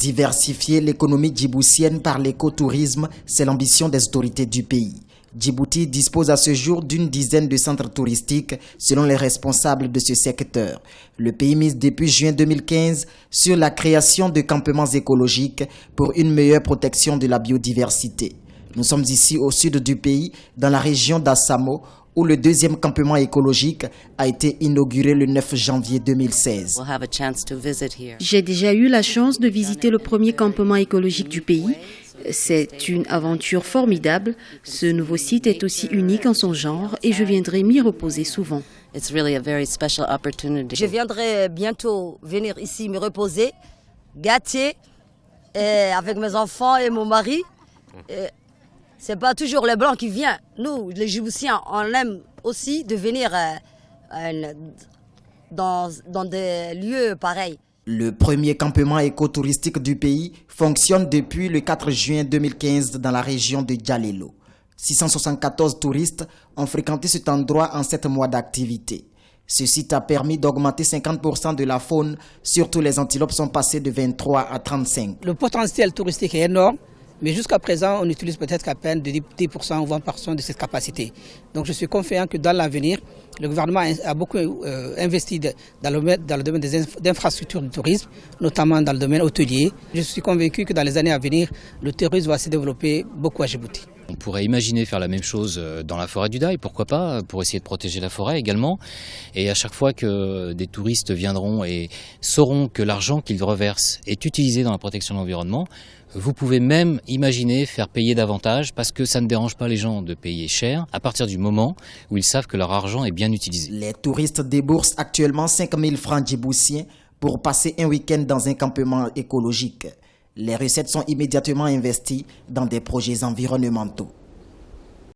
Diversifier l'économie djiboutienne par l'écotourisme, c'est l'ambition des autorités du pays. Djibouti dispose à ce jour d'une dizaine de centres touristiques selon les responsables de ce secteur. Le pays mise depuis juin 2015 sur la création de campements écologiques pour une meilleure protection de la biodiversité. Nous sommes ici au sud du pays, dans la région d'Assamo, où le deuxième campement écologique a été inauguré le 9 janvier 2016. J'ai déjà eu la chance de visiter le premier campement écologique du pays. C'est une aventure formidable. Ce nouveau site est aussi unique en son genre et je viendrai m'y reposer souvent. Je viendrai bientôt venir ici me reposer, gâter avec mes enfants et mon mari. C'est pas toujours les Blancs qui viennent. Nous, les Djiboutiens, on aime aussi de venir dans des lieux pareils. Le premier campement écotouristique du pays fonctionne depuis le 4 juin 2015 dans la région de Djalelo. 674 touristes ont fréquenté cet endroit en 7 mois d'activité. Ce site a permis d'augmenter 50% de la faune, surtout les antilopes sont passées de 23 à 35. Le potentiel touristique est énorme. Mais jusqu'à présent, on utilise peut-être qu'à peine de 10% ou 20% de cette capacité. Donc je suis confiant que dans l'avenir, le gouvernement a beaucoup investi dans le domaine des infrastructures du tourisme, notamment dans le domaine hôtelier. Je suis convaincu que dans les années à venir, le tourisme va se développer beaucoup à Djibouti. On pourrait imaginer faire la même chose dans la forêt du Daï, pourquoi pas, pour essayer de protéger la forêt également. Et à chaque fois que des touristes viendront et sauront que l'argent qu'ils reversent est utilisé dans la protection de l'environnement, vous pouvez même imaginer faire payer davantage parce que ça ne dérange pas les gens de payer cher à partir du moment où ils savent que leur argent est bien utilisé. Les touristes déboursent actuellement 5 000 francs djiboutiens pour passer un week-end dans un campement écologique. Les recettes sont immédiatement investies dans des projets environnementaux.